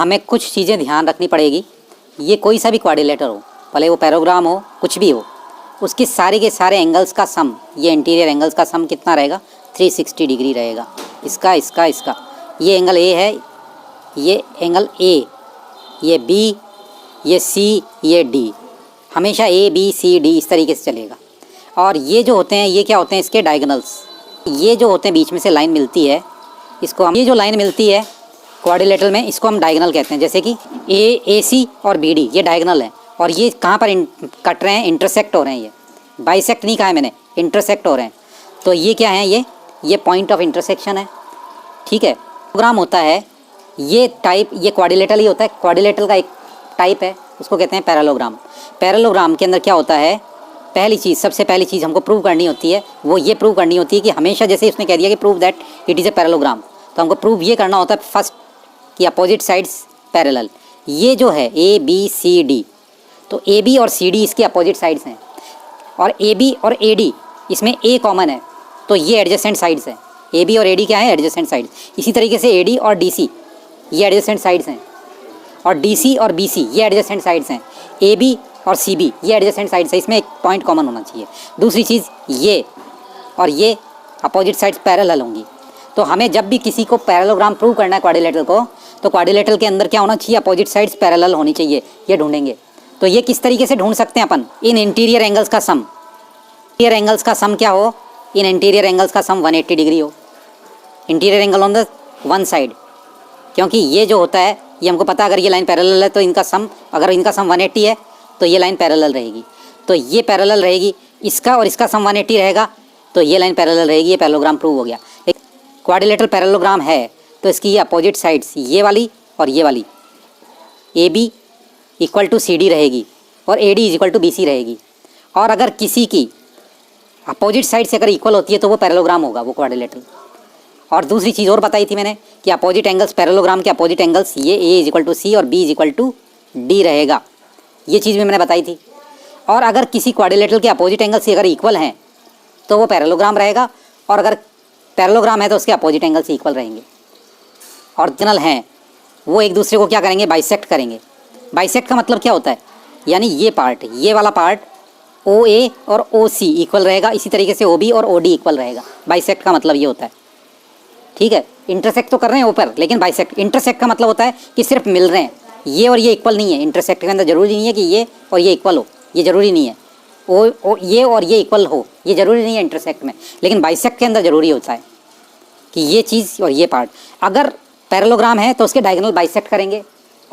हमें कुछ चीज़ें ध्यान रखनी पड़ेगी। ये कोई सा भी क्वाड्रिलेटरल हो, भले वो पैराग्राम हो, कुछ भी हो, उसके सारे के सारे एंगल्स का सम, ये इंटीरियर एंगल्स का सम कितना रहेगा? 360 डिग्री रहेगा। इसका इसका इसका, ये एंगल ए है, ये एंगल ए, ये बी, ये सी, ये डी, हमेशा ए बी सी डी इस तरीके से चलेगा। और ये जो होते हैं, ये क्या होते हैं? इसके डायगोनल्स। ये जो होते हैं बीच में से लाइन मिलती है, इसको हम, ये जो लाइन मिलती है क्वाड्रिलेटरल में, इसको हम डायगोनल कहते हैं। जैसे कि ए सी और बी डी ये डायगोनल है, और ये कहाँ पर कट रहे हैं? इंटरसेक्ट हो रहे हैं। ये बाइसेक्ट नहीं कहा है मैंने, इंटरसेक्ट हो रहे हैं। तो ये क्या है? ये पॉइंट ऑफ इंटरसेक्शन है। ठीक है, प्रोग्राम होता है ये टाइप, ये क्वाड्रिलेटरल ही होता है। क्वाड्रिलेटरल का एक टाइप है, उसको कहते हैं पैरेललोग्राम। पैरेललोग्राम के अंदर क्या होता है? पहली चीज़, सबसे पहली चीज़ हमको प्रूव करनी होती है, वो ये प्रूव करनी होती है कि हमेशा, जैसे उसने कह दिया कि prove that it is a parallelogram, तो हमको प्रूव ये करना होता है फर्स्ट कि अपोजिट साइड्स पैरेलल। ये जो है ए बी सी डी, तो ए बी और सी डी इसके अपोजिट साइड्स हैं, और ए बी और ए डी इसमें ए कॉमन है, तो ये एडजेसेंट साइड्स हैं। ए बी और ए डी क्या है? Adjacent sides. इसी तरीके से ए डी और डी सी ये एडजेसेंट साइड्स हैं, और डी सी और बी सी ये एडजेसेंट साइड्स हैं। ए बी और सी बी ये एडजेसेंट साइड्स है, इसमें एक पॉइंट कॉमन होना चाहिए। दूसरी चीज़, ये और ये अपोजिट साइड्स पैरेलल होंगी। तो हमें जब भी किसी को पैरेललोग्राम प्रूव करना है क्वाड्रिलेटरल को, तो क्वाड्रिलेटरल के अंदर क्या होना चाहिए? अपोजिट साइड्स पैरेलल होनी चाहिए। ये ढूंढेंगे। तो ये किस तरीके से ढूंढ सकते हैं अपन? इन इंटीरियर एंगल्स का सम। इंटीरियर एंगल्स का सम क्या हो? इन इंटीरियर एंगल्स का सम 180 डिग्री हो। Interior angle on the one side, क्योंकि ये जो होता है, ये हमको पता है अगर ये लाइन पैरेलल है तो इनका सम, अगर इनका सम 180 है तो ये लाइन पैरेलल रहेगी, तो ये पैरेलल रहेगी। इसका और इसका सम 180 रहेगा, तो ये लाइन पैरेलल रहेगी। ये पैरेललोग्राम प्रूव हो गया। एक क्वाड्रिलेटरल पैरेललोग्राम है, तो इसकी ये अपोजिट साइड्स, ये वाली और ये वाली, A B equal to C D रहेगी, और A D is equal to B C रहेगी। और अगर किसी की अपोजिट साइड से अगर इक्वल होती है तो वो पैरेललोग्राम होगा, वो क्वाड्रिलेटरल। और दूसरी चीज़ और बताई थी मैंने कि अपोजिट एंगल्स, पैरेललोग्राम के अपोजिट एंगल्स, ये A is equal to C और B is equal to D रहेगा। ये चीज़ भी मैंने बताई थी। और अगर किसी क्वाड्रिलेटरल के अपोजिट एंगल्स अगर इक्वल हैं तो वो पैरेललोग्राम रहेगा, और अगर पैरेललोग्राम है तो उसके अपोजिट एंगल से इक्वल रहेंगे। ऑरिजिनल हैं वो एक दूसरे को क्या करेंगे? बाइसेक्ट करेंगे। बाइसेक्ट का मतलब क्या होता है? यानी ये पार्ट, ये वाला पार्ट ओ ए और ओ सी इक्वल रहेगा, इसी तरीके से ओ बी और ओ डी इक्वल रहेगा। बाइसेक्ट का मतलब ये होता है। ठीक है, इंटरसेक्ट तो कर रहे हैं ऊपर, लेकिन बाइसेक्ट, इंटरसेक्ट का मतलब होता है कि सिर्फ मिल रहे हैं, ये और ये इक्वल नहीं है। इंटरसेक्ट के अंदर जरूरी नहीं है कि ये और ये इक्वल हो, ये जरूरी नहीं है। ये और ये इक्वल हो, ये जरूरी नहीं है इंटरसेक्ट में, लेकिन बाइसेक्ट के अंदर जरूरी होता है कि ये चीज़ और ये पार्ट। अगर पैरेललोग्राम है तो उसके डायगोनल बाइसेक्ट करेंगे,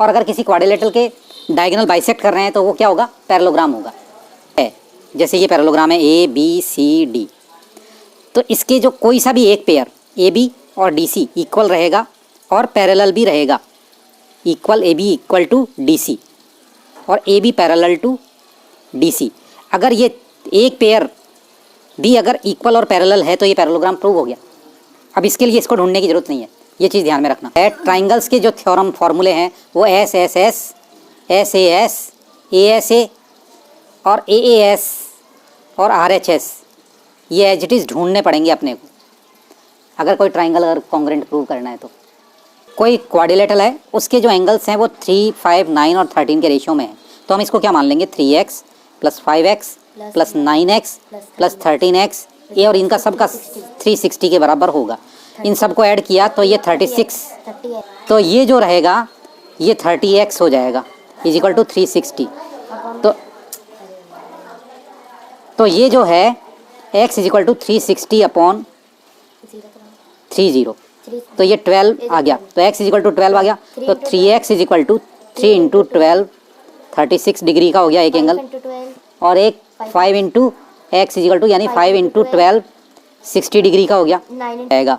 और अगर किसी क्वाड्रिलेटरल के डायगोनल बाइसेक्ट कर रहे हैं तो वो क्या होगा? पैरेललोग्राम होगा। जैसे ये पैरेललोग्राम है ए बी सी डी, तो इसके जो कोई सा भी एक पेयर ए बी और डी सी इक्वल रहेगा और पैरेलल भी रहेगा। Equal A B equal to D C और A B parallel to D C. अगर ये एक पेयर भी अगर इक्वल और पैरेलल है तो ये पैरेललोग्राम प्रूव हो गया। अब इसके लिए इसको ढूंढने की जरूरत नहीं है, ये चीज़ ध्यान में रखना है। ट्राइंगल्स के जो थ्योरम फॉर्मूले हैं वो S S S, S A और ए एस और आर एच एस, ये एज इट इज़ ढूंढने पड़ेंगे अपने को अगर कोई ट्राइंगल अगर कॉन्ग्रेंट प्रूव करना है तो। कोई क्वाड्रिलेटरल है, उसके जो एंगल्स हैं वो 3, 5, 9 और 13 के रेशियो में है, तो हम इसको क्या मान लेंगे? 3x + 5x + 9x + 13x, ये और इनका सबका 360 के बराबर होगा। इन सबको ऐड किया तो ये 36, तो ये जो रहेगा ये 30x हो जाएगा इज इक्वल टू 360। तो ये जो है x is equal to 360 upon 30, तो ये 12 आ गया, तो x इज इक्वल टू 12 आ गया, तो 3x is equal to 3 into 12, 36 degree का हो गया एक एंगल, और एक 5 into x is equal to यानी 5 इंटू 12 60 डिग्री का हो गया आएगा।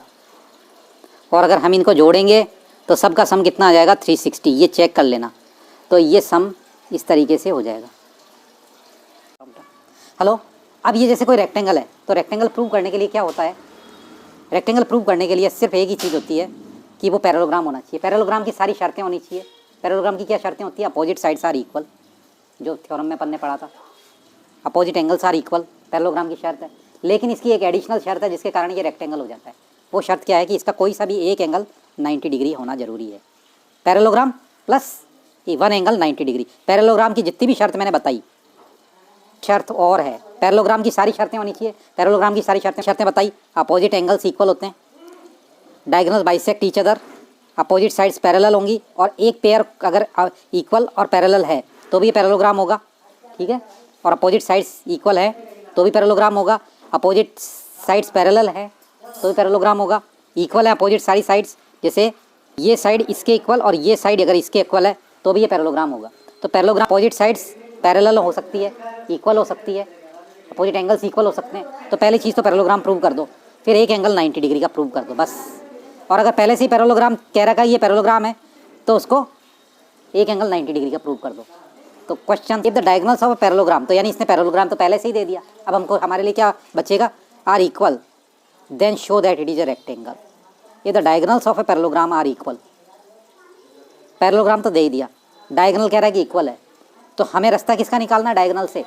और अगर हम इनको जोड़ेंगे तो सबका सम कितना आ जाएगा? 360। ये चेक कर लेना, तो ये सम इस तरीके से हो जाएगा। हेलो, अब ये जैसे कोई रेक्टेंगल है, तो रेक्टेंगल प्रूव करने के लिए क्या होता है? रेक्टेंगल प्रूव करने के लिए सिर्फ एक ही चीज़ होती है कि वो पैरेललोग्राम होना चाहिए। पैरेललोग्राम की सारी शर्तें होनी चाहिए। पैरेललोग्राम की क्या शर्तें होती है? अपोजिट साइड्स आर इक्वल, जो थ्योरम में अपन ने पढ़ा था, opposite angles are equal, parallelogram की शर्त है। लेकिन इसकी एक एडिशनल शर्त है जिसके कारण ये रेक्टेंगल हो जाता है। वो शर्त क्या है कि इसका कोई सा भी एक एंगल 90 डिग्री होना जरूरी है। पैरेललोग्राम प्लस ये वन एंगल 90 डिग्री। पैरेललोग्राम की जितनी भी शर्त मैंने बताई, शर्त और है, पैरेललोग्राम की सारी शर्तें होनी चाहिए। पैरेललोग्राम की सारी शर्तें बताई। अपोजिट एंगल्स इक्वल होते हैं, diagonal bisect each other, opposite sides parallel होंगी, और एक पेयर अगर इक्वल और पैरेलल है तो भी पैरेललोग्राम होगा, ठीक है। और अपोजिट साइड्स इक्वल है तो भी पैरेललोग्राम होगा, अपोजिट साइड्स पैरेलल है तो भी पैरेललोग्राम होगा, इक्वल है अपोजिट सारी साइड्स, जैसे ये साइड इसके इक्वल और ये साइड अगर इसके इक्वल है तो भी ये पैरेललोग्राम होगा। तो पैरेललोग्राम अपोजिट साइड्स पैरेलल हो सकती है, इक्वल हो सकती है, अपोजिट एंगल्स इक्वल हो सकते हैं। तो पहली चीज़ तो पैरेललोग्राम प्रूव कर दो, फिर एक एंगल 90 डिग्री का प्रूव कर दो बस। और अगर पहले से ही पैरेललोग्राम कह रखा है ये पैरेललोग्राम है तो उसको एक एंगल 90 डिग्री का प्रूव कर दो। तो question if the diagonals of parallelogram, तो यानी इसने पैरेललोग्राम तो पहले से ही दे दिया, अब हमको हमारे लिए क्या बचेगा, are equal then show that it is a rectangle. ये the diagonals of a parallelogram are equal, parallelogram तो दे ही दिया, डायगोनल कह रहा है कि इक्वल है, तो हमें रास्ता किसका निकालना है डायगोनल से,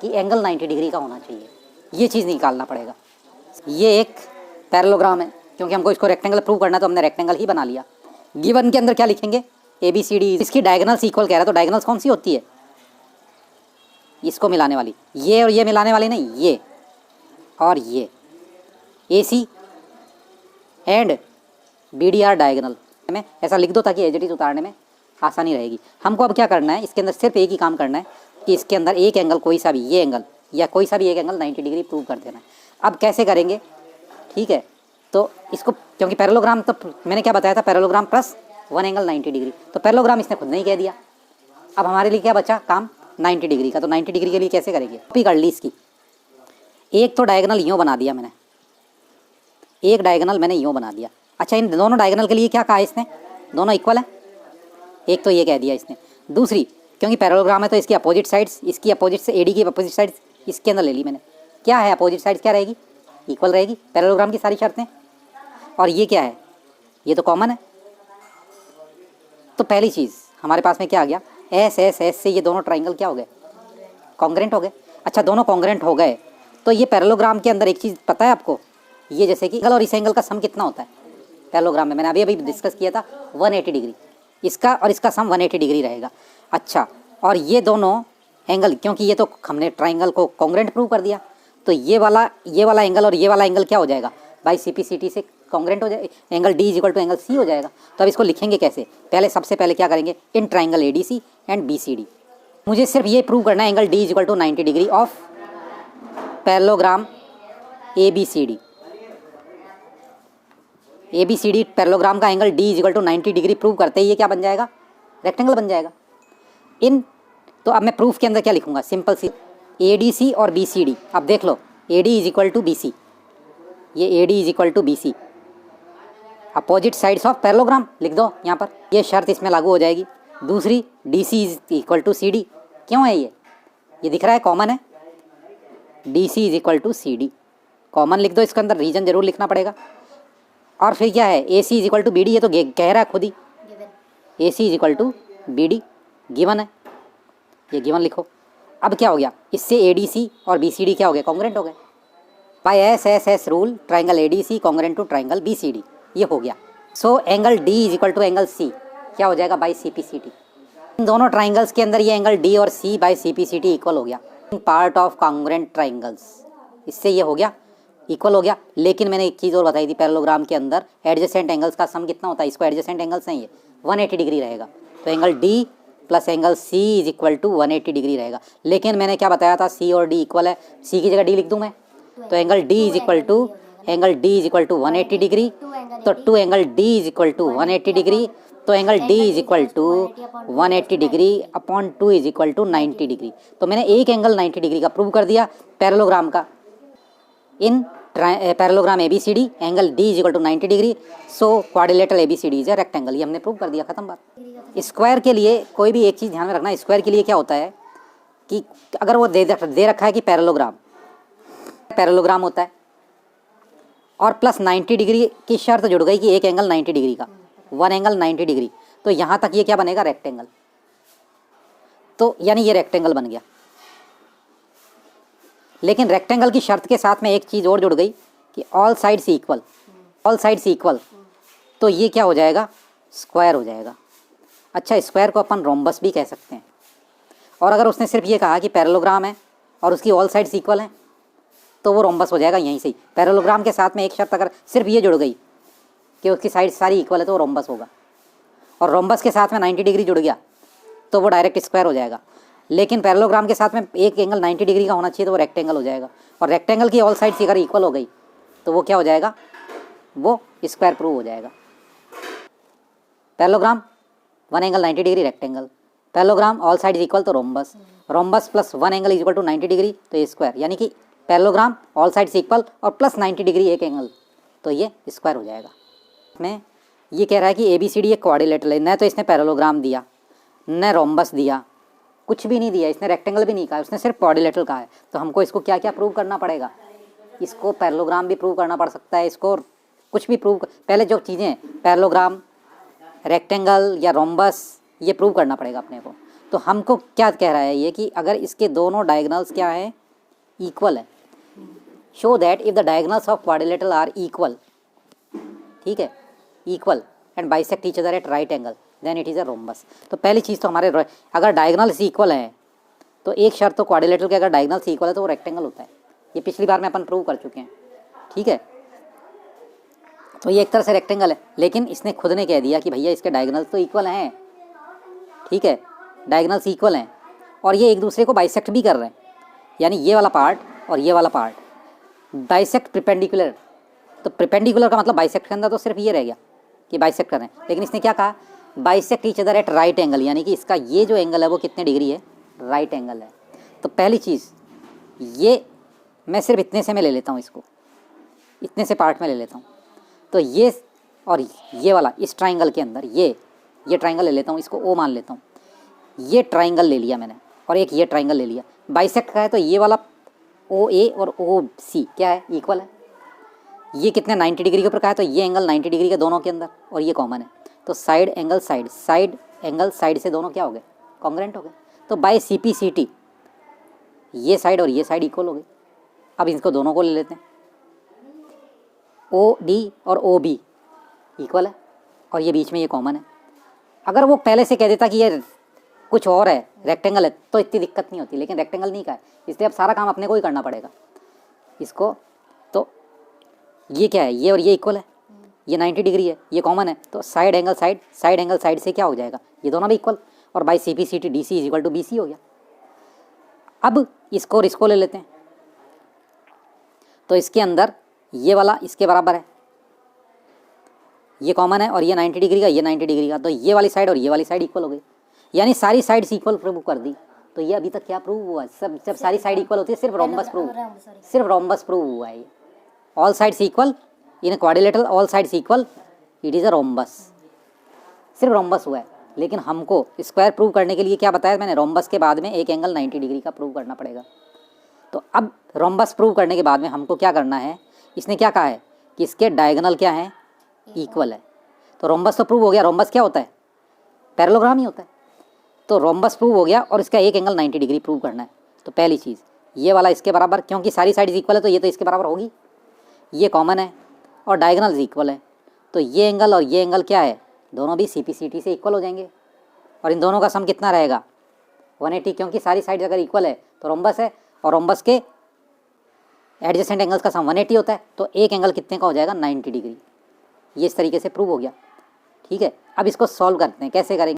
कि एंगल 90 डिग्री का होना चाहिए, ये चीज़ निकालना पड़ेगा। ये एक पैरेललोग्राम है, क्योंकि हमको इसको रेक्टेंगल प्रूव करना है तो हमने रेक्टेंगल ही बना लिया। गिवन के अंदर क्या लिखेंगे, ए बी सी डी, इसकी डायगोनल्स इक्वल कह रहा है, तो डायगोनल्स कौन सी होती है, इसको मिलाने वाली, ये और ये मिलाने वाली नहीं, ये और ये, A C and B D are diagonal में ऐसा लिख दो ताकि एज इट इज उतारने में आसानी रहेगी। हमको अब क्या करना है, इसके अंदर सिर्फ एक ही काम करना है कि इसके अंदर एक एंगल कोई सा भी, ये एंगल या कोई सा भी एक एंगल 90 डिग्री प्रूव कर देना है। अब कैसे करेंगे, ठीक है, तो इसको क्योंकि पैरेललोग्राम तो मैंने क्या बताया था, parallelogram plus one angle 90 degree, तो पैरेललोग्राम इसने खुद नहीं कह दिया। अब हमारे लिए क्या बचा काम 90 डिग्री का, तो 90 डिग्री के लिए कैसे करेंगे, कॉपी कर ली इसकी। एक तो डायगोनल यूँ बना दिया मैंने, एक डायगोनल मैंने यूँ बना दिया। अच्छा, इन दोनों डायगोनल के लिए क्या कहा इसने, दोनों इक्वल है, एक तो ये कह दिया इसने। दूसरी, क्योंकि पैरेललोग्राम है तो इसकी अपोजिट साइड्स, इसकी अपोजिट से एडी की अपोजिट साइड्स इसके अंदर ले ली मैंने। क्या है अपोजिट साइड्स, क्या रहेगी, इक्वल रहेगी, पैरेललोग्राम की सारी शर्तें। और ये क्या है, ये तो कॉमन है। तो पहली चीज़ हमारे पास में क्या आ गया, एस एस एस से ये दोनों ट्राइंगल क्या हो गए, कॉन्ग्रेंट हो गए। अच्छा, दोनों कॉन्ग्रेंट हो गए तो ये पैरेललोग्राम के अंदर एक चीज़ पता है आपको, ये जैसे कि एंगल और इस एंगल का सम कितना होता है पैरेललोग्राम में, मैंने अभी डिस्कस किया था 180 डिग्री, इसका और इसका सम 180 डिग्री रहेगा। अच्छा, और ये दोनों एंगल, क्योंकि ये तो हमने ट्राइंगल को कॉन्ग्रेंट प्रूव कर दिया, तो ये वाला एंगल और ये वाला एंगल क्या हो जाएगा, बाई CP/CT से कॉन्ग्रेंट हो जाएगा, angle D equal to angle C हो जाएगा। तो अब इसको लिखेंगे कैसे, पहले सबसे पहले क्या करेंगे, in triangle ADC and BCD मुझे सिर्फ ये प्रूव करना है, angle D equal to 90 degree of parallelogram ABCD। ABCD parallelogram का angle D equal to 90 degree prove करते ही ये क्या बन जाएगा, रेक्टेंगल बन जाएगा। इन तो अब मैं प्रूफ के अंदर क्या लिखूंगा, सिंपल सी ADC और BCD। अब देख लो, AD is equal to BC, ये AD is equal to BC, opposite sides of parallelogram लिख दो यहाँ पर, ये शर्त इसमें लागू हो जाएगी। दूसरी, DC is equal to CD, क्यों है ये दिख रहा है, कॉमन है, DC is equal to CD, common लिख दो, इसके अंदर रीजन जरूर लिखना पड़ेगा। और फिर क्या है, AC is equal to BD, ये तो कह रहा है खुद ही, AC is equal to BD given है, ये गिवन लिखो। अब क्या हो गया, इससे ADC और BCD क्या हो गए, कॉन्ग्रेंट हो गए। By SSS rule triangle ADC congruent to triangle BCD, ये हो गया। So angle D is equal to angle C क्या हो जाएगा, बाई CP/CT। इन दोनों ट्राइंगल्स के अंदर ये एंगल D और C बाई CP/CT इक्वल हो गया, पार्ट ऑफ कॉन्ग्रेंट ट्राइंगल्स, इससे ये हो गया इक्वल हो गया। लेकिन मैंने एक चीज़ और बताई थी, पैरेललोग्राम के अंदर एडजेसेंट एंगल्स का सम कितना होता है, इसको एडजेसेंट एंगल्स नहीं है, 180 डिग्री रहेगा, तो angle D plus angle C is equal to 180 degree रहेगा। लेकिन मैंने क्या बताया था, C और D इक्वल है, C की जगह D लिख दूँ मैं, तो angle D is equal to 180 degree, तो 2 angle D is equal to 180 degree, तो angle D is equal to 180 degree upon 2 is equal to 90 degree. तो मैंने एक एंगल 90 डिग्री का प्रूव कर दिया पैरेललोग्राम का। In parallelogram ABCD angle D is equal to 90 degree, so quadrilateral ABCD is a rectangle, ये हमने प्रूव कर दिया, खत्म बात। स्क्वायर के लिए कोई भी एक चीज़ ध्यान में रखना, स्क्वायर के लिए क्या होता है कि अगर वो दे रखा है कि पैरेललोग्राम होता है और प्लस 90 डिग्री की शर्त जुड़ गई कि एक एंगल 90 डिग्री का, वन एंगल 90 डिग्री, तो यहाँ तक ये क्या बनेगा, रेक्टेंगल। तो यानी ये रेक्टेंगल बन गया। लेकिन रेक्टेंगल की शर्त के साथ में एक चीज़ और जुड़ गई कि ऑल साइड्स इक्वल, तो ये क्या हो जाएगा, स्क्वायर हो जाएगा। अच्छा, स्क्वायर को अपन रोम्बस भी कह सकते हैं। और अगर उसने सिर्फ ये कहा कि पैरेललोग्राम है और उसकी ऑल साइड्स इक्वल हैं तो वो रोम्बस हो जाएगा यहीं से ही। पैरेललोग्राम के साथ में एक शर्त अगर सिर्फ ये जुड़ गई कि उसकी साइड सारी इक्वल है तो वो रोम्बस होगा, और रोम्बस के साथ में 90 डिग्री जुड़ गया तो वो डायरेक्ट स्क्वायर हो जाएगा। लेकिन पैरेललोग्राम के साथ में एक एंगल 90 डिग्री का होना चाहिए तो वो रेक्टेंगल हो जाएगा, और रेक्टेंगल की ऑल साइड्स अगर इक्वल हो गई तो वो क्या हो जाएगा, वो स्क्वायर प्रूव हो जाएगा। Parallelogram one angle 90 degree rectangle, parallelogram all side equal तो rhombus, rhombus plus one angle is equal to 90 degree तो ये स्क्वायर, यानी कि पैरेललोग्राम ऑल साइड्स इक्वल और प्लस 90 डिग्री एक एंगल तो ये स्क्वायर हो जाएगा। में ये कह रहा है कि ABCD एक क्वाड्रिलेटरल है, न तो इसने पैरेललोग्राम दिया न रोम्बस दिया, कुछ भी नहीं दिया, इसने रेक्टेंगल भी नहीं कहा, उसने सिर्फ क्वाड्रिलेटरल कहा है। तो हमको इसको क्या क्या प्रूव करना पड़ेगा, इसको पैरेललोग्राम भी प्रूव करना पड़ सकता है, इसको कुछ भी प्रूव पहले जो चीज़ें पैरेललोग्राम रेक्टेंगल या रोम्बस ये प्रूव करना पड़ेगा अपने को। तो हमको क्या कह रहा है ये कि अगर इसके दोनों डायगोनल्स क्या हैं, इक्वल है, show that if the diagonals of quadrilateral are equal, ठीक है, equal and bisect each other at right angle then it is a rhombus. तो पहली चीज़ तो हमारे अगर डायगोनल्स इक्वल हैं तो एक शर्त तो क्वाड्रिलेटरल के अगर डायगोनल्स इक्वल है तो वो रेक्टेंगल होता है, ये पिछली बार में अपन प्रूव कर चुके हैं, ठीक है। तो ये एक तरह से रेक्टेंगल है, लेकिन इसने खुद ने कह दिया कि भैया इसके डायगोनल्स तो इक्वल हैं, ठीक है, डायगोनल्स इक्वल हैं और ये एक दूसरे को बाइसेक्ट भी कर रहे हैं, यानी ये वाला पार्ट और ये वाला पार्ट बाइसेक्ट प्रिपेंडिकुलर। तो प्रिपेंडिकुलर का मतलब बाइसेक्ट के अंदर तो सिर्फ ये रह गया कि बाइसेक्ट कर रहे हैं, लेकिन इसने क्या कहा, bisect each other at right angle, यानी कि इसका ये जो एंगल है वो कितने डिग्री है, राइट एंगल है। तो पहली चीज़ ये मैं सिर्फ इतने से मैं ले लेता हूँ, इसको इतने से पार्ट में ले लेता हूँ, तो ये और ये वाला इस ट्राइंगल के अंदर ये ट्राइंगल ले लेता हूँ, इसको O मान लेता हूँ, ये ट्राइंगल ले लिया मैंने और एक ये ट्राइंगल ले लिया, बाइसेक्ट का है तो ये वाला OA और OC क्या है, इक्वल है। ये कितने 90 डिग्री के ऊपर का है तो ये एंगल 90 डिग्री के दोनों के अंदर और ये कॉमन है, तो साइड एंगल साइड से दोनों क्या हो गए, कॉन्ग्रेंट हो गए। तो बाय CPCT ये साइड और ये साइड इक्वल हो गई। अब इसको दोनों को ले लेते हैं, OD और OB इक्वल है और ये बीच में ये कॉमन है। अगर वो पहले से कह देता कि ये कुछ और है, रेक्टेंगल है, तो इतनी दिक्कत नहीं होती, लेकिन रेक्टेंगल नहीं का है, इसलिए अब सारा काम अपने को ही करना पड़ेगा इसको। तो ये क्या है, ये और ये इक्वल है, ये 90 डिग्री है, ये कॉमन है, तो साइड एंगल साइड से क्या हो जाएगा, ये दोनों भी इक्वल, और by CPCT DC is equal to BC हो गया। अब इसको और इसको ले लेते हैं, तो इसके अंदर ये वाला इसके बराबर है, ये कॉमन है और ये 90 डिग्री का, ये 90 डिग्री का, तो ये वाली साइड और ये वाली साइड इक्वल हो गई, यानी सारी साइड्स इक्वल प्रूव कर दी। तो ये अभी तक क्या प्रूव हुआ, सब जब सारी साइड इक्वल होती है सिर्फ रोम्बस प्रूव हुआ है। ये all sides equal in quadrilateral, all sides equal, it is a rhombus, सिर्फ रोम्बस हुआ है। लेकिन हमको स्क्वायर प्रूव करने के लिए क्या बताया मैंने, रोम्बस के बाद में एक एंगल 90 डिग्री का प्रूव करना पड़ेगा। तो अब रोम्बस प्रूव करने के बाद में हमको क्या करना है, इसने क्या कहा है कि इसके डायगोनल क्या है, इक्वल है। तो रोम्बस तो प्रूव हो गया, रोम्बस क्या होता है, पैरेललोग्राम ही होता है। तो रोम्बस प्रूव हो गया और इसका एक एंगल 90 डिग्री प्रूव करना है। तो पहली चीज़ ये वाला इसके बराबर, क्योंकि सारी साइड इक्वल है तो ये तो इसके बराबर होगी, ये कॉमन है और डायगोनल्स इक्वल है, तो ये एंगल और ये एंगल क्या है, दोनों भी CPCT से इक्वल हो जाएंगे और इन दोनों का सम कितना रहेगा 180, क्योंकि सारी साइड अगर इक्वल है तो रोम्बस है और रोम्बस के एडजेसेंट एंगल्स का सम 180 होता है, तो एक एंगल कितने का हो जाएगा 90 डिग्री। ये इस तरीके से प्रूव हो गया, ठीक है। अब इसको सॉल्व करते हैं, कैसे करेंगे।